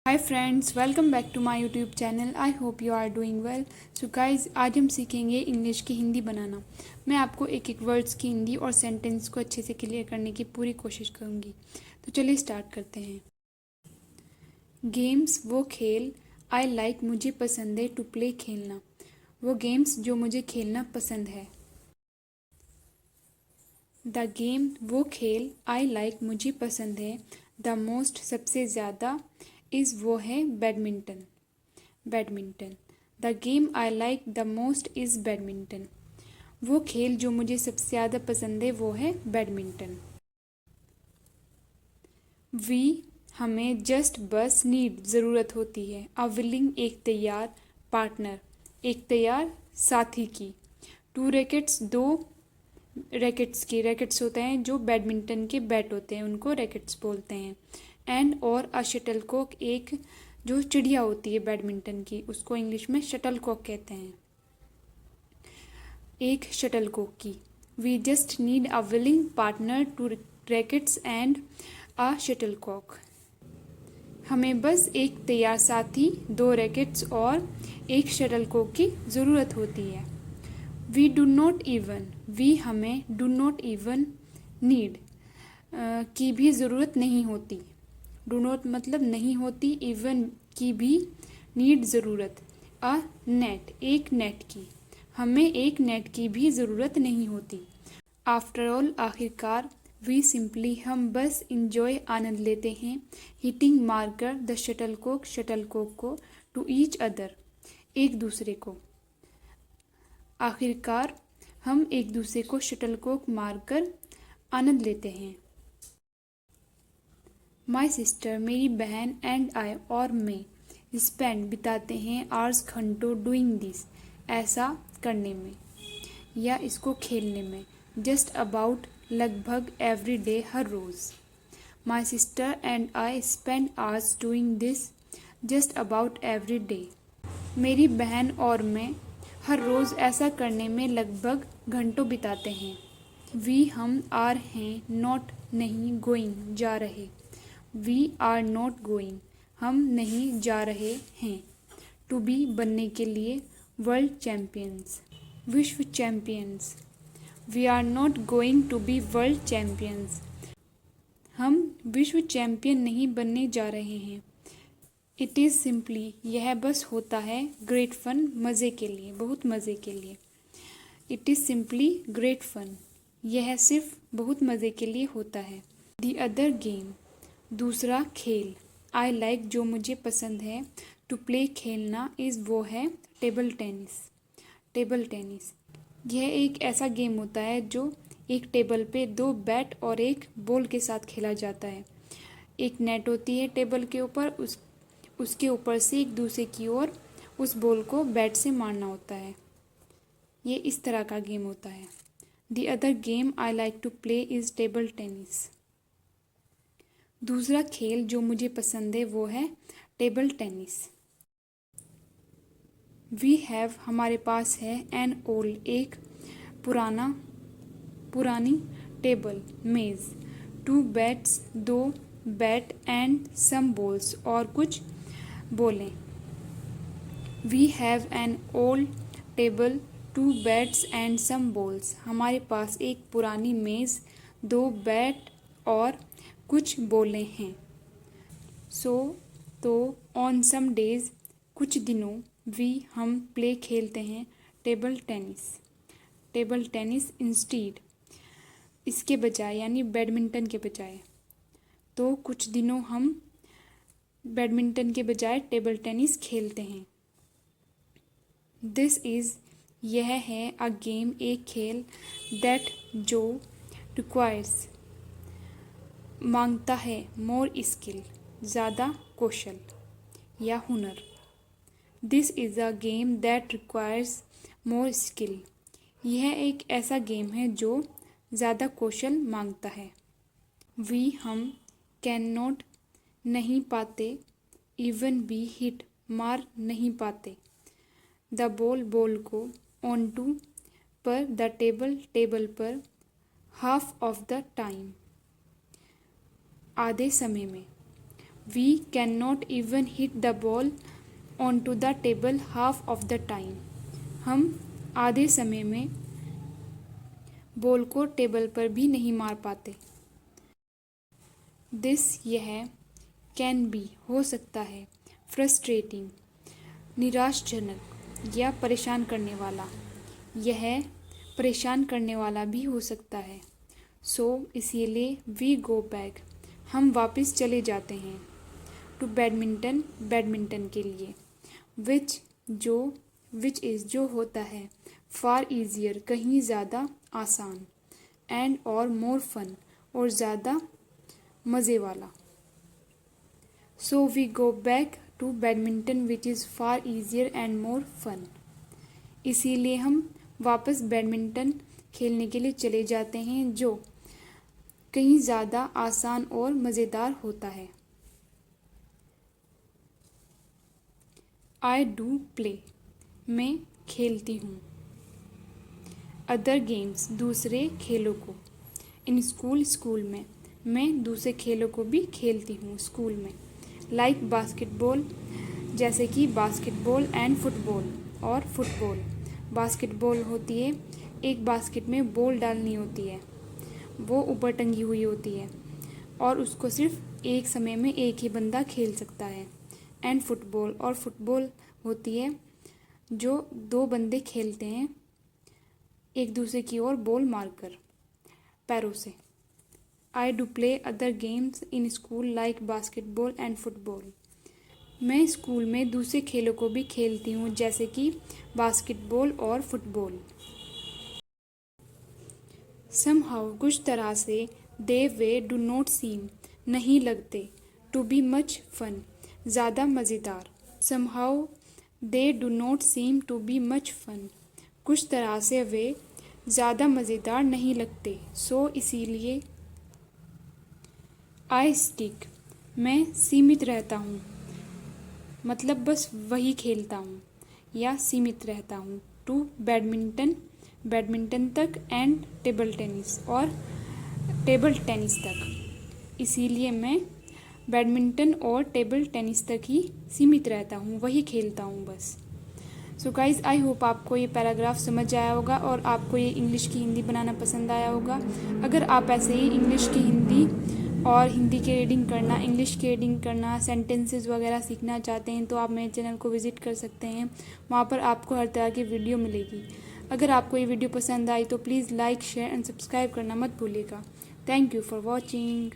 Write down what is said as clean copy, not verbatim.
Hi friends, welcome back to my YouTube channel. I hope you are doing well. So guys, आज हम सीखेंगे English की हिंदी बनाना। मैं आपको एक एक वर्ड्स की हिंदी और सेंटेंस को अच्छे से क्लियर करने की पूरी कोशिश करूँगी। तो चलिए स्टार्ट करते हैं। गेम्स वो खेल आई लाइक मुझे पसंद है टू प्ले खेलना। वो गेम्स जो मुझे खेलना पसंद है। द गेम वो खेल आई लाइक मुझे पसंद है द मोस्ट सबसे ज़्यादा इज़ वो है badminton. Badminton. The game I like the most is badminton. वो खेल जो मुझे सबसे ज़्यादा पसंद है वो है बैडमिंटन। वी हमें जस्ट बस नीड ज़रूरत होती है। अ विलिंग एक तैयार पार्टनर एक तैयार साथी की। टू रैकेट्स दो रैकेट्स की। रैकेट्स होते हैं जो बैडमिंटन के बैट होते हैं, उनको रैकेट्स बोलते हैं। एंड और अ शटलकॉक एक जो चिड़िया होती है बैडमिंटन की, उसको इंग्लिश में शटलकॉक कहते हैं। एक शटलकॉक की। We just need a willing partner two rackets and a shuttlecock. हमें बस एक तैयार साथी, दो रैकेट्स और एक शटलकॉक की ज़रूरत होती है। We do not even we हमें डू नॉट इवन नीड की भी ज़रूरत नहीं होती। डू नॉट मतलब नहीं होती, इवन की भी नीड ज़रूरत। अ नेट एक नेट की। हमें एक नेट की भी ज़रूरत नहीं होती। आफ्टर ऑल आखिरकार वी सिंपली हम बस इंजॉय आनंद लेते हैं। हिटिंग मारकर द शटलकॉक को टू ईच अदर एक दूसरे को। आखिरकार हम एक दूसरे को शटलकॉक मारकर आनंद लेते हैं। माई सिस्टर मेरी बहन एंड आई और मैं स्पेंड बिताते हैं आवर्स घंटों डूइंग दिस ऐसा करने में या इसको खेलने में। जस्ट अबाउट लगभग एवरी डे हर रोज़। My sister and I spend hours doing this just about every day. मेरी बहन और मैं हर रोज़ ऐसा करने में लगभग घंटों बिताते हैं। वी हम आर हैं, नॉट नहीं, गोइंग जा रहे। वी आर नॉट गोइंग हम नहीं जा रहे हैं। टू बी बनने के लिए। वर्ल्ड चैम्पियंस विश्व champions. We are not going to be world champions हम विश्व चैम्पियन नहीं बनने जा रहे हैं। इट इज़ सिंपली यह बस होता है ग्रेट फन मज़े के लिए, बहुत मज़े के लिए। It is simply great fun यह सिर्फ बहुत मज़े के लिए होता है। द अदर गेम दूसरा खेल। आई लाइक जो मुझे पसंद है टू प्ले खेलना इज़ वो है टेबल टेनिस। टेबल टेनिस यह एक ऐसा गेम होता है जो एक टेबल पे दो बैट और एक बॉल के साथ खेला जाता है। एक नेट होती है टेबल के ऊपर, उसके ऊपर से एक दूसरे की ओर उस बॉल को बैट से मारना होता है। ये इस तरह का गेम होता है। The other game I like to play is table tennis. दूसरा खेल जो मुझे पसंद है वो है टेबल टेनिस। वी हैव हमारे पास है एन ओल्ड एक पुरानी टेबल मेज़। टू बैट्स दो बैट एंड सम बॉल्स और कुछ बोलें। We have an old table two bats and some balls हमारे पास एक पुरानी मेज़, दो बैट और कुछ बोले हैं। सो तो ऑन सम डेज कुछ दिनों वी हम प्ले खेलते हैं table tennis. Table tennis instead इसके बजाय, यानी बैडमिंटन के बजाय। तो कुछ दिनों हम बैडमिंटन के बजाय टेबल टेनिस खेलते हैं। दिस इज़ यह है अ गेम एक खेल दैट जो रिक्वायर्स मांगता है मोर स्किल ज़्यादा कौशल या हुनर। This is a game that requires more skill यह एक ऐसा गेम है जो ज़्यादा कौशल मांगता है। वी हम कैन नॉट नहीं पाते, इवन बी हिट मार नहीं पाते। द बॉल को ऑन टू पर द टेबल पर हाफ ऑफ द टाइम आधे समय में। We can not even hit the ball on to the table half of the time. हम आधे समय में बॉल को टेबल पर भी नहीं मार पाते। दिस यह कैन बी हो सकता है, फ्रस्ट्रेटिंग निराशजनक या परेशान करने वाला। यह परेशान करने वाला भी हो सकता है। सो इसीलिए वी गो बैक हम वापस चले जाते हैं। टू बैडमिंटन बैडमिंटन के लिए। विच इज़ जो होता है। फार ईजियर कहीं ज़्यादा आसान। एंड और मोर फन और ज़्यादा मज़े वाला। So we go back to badminton which is far easier and more fun. इसीलिए हम वापस बैडमिंटन खेलने के लिए चले जाते हैं जो कहीं ज़्यादा आसान और मज़ेदार होता है। आई डू प्ले मैं खेलती हूँ। अदर गेम्स दूसरे खेलों को। इन स्कूल में मैं दूसरे खेलों को भी खेलती हूँ स्कूल में। लाइक बास्केटबॉल जैसे कि बास्केटबॉल एंड फुटबॉल और फुटबॉल। बास्केटबॉल होती है, एक बास्केट में बॉल डालनी होती है, वो ऊपर टंगी हुई होती है और उसको सिर्फ एक समय में एक ही बंदा खेल सकता है। एंड फुटबॉल और फुटबॉल होती है जो दो बंदे खेलते हैं एक दूसरे की ओर बॉल मारकर पैरों से। I do play other games in school like basketball and football. मैं स्कूल में दूसरे खेलों को भी खेलती हूँ जैसे कि बास्केटबॉल और फुटबॉल। समहाउ कुछ तरह से दे वे डू नॉट सीम नहीं लगते। टू बी मच फन ज़्यादा मज़ेदार। Somehow they do not seem to be much fun कुछ तरह से वे ज़्यादा मज़ेदार नहीं लगते। सो इसीलिए आई स्टिक मैं सीमित रहता हूँ, मतलब बस वही खेलता हूँ या सीमित रहता हूँ। टू बैडमिंटन बैडमिंटन तक एंड टेबल टेनिस और टेबल टेनिस तक। इसीलिए मैं बैडमिंटन और टेबल टेनिस तक ही सीमित रहता हूँ, वही खेलता हूँ बस। सो गाइज़ आई होप आपको ये पैराग्राफ समझ आया होगा और आपको ये इंग्लिश की हिंदी बनाना पसंद आया होगा। अगर आप ऐसे ही इंग्लिश की हिंदी और हिंदी की रीडिंग करना, इंग्लिश की रीडिंग करना, सेंटेंसेस वगैरह सीखना चाहते हैं तो आप मेरे चैनल को विज़िट कर सकते हैं। वहाँ पर आपको हर तरह की वीडियो मिलेगी। अगर आपको ये वीडियो पसंद आई तो please like share and subscribe करना मत भूलिएगा। Thank you for watching.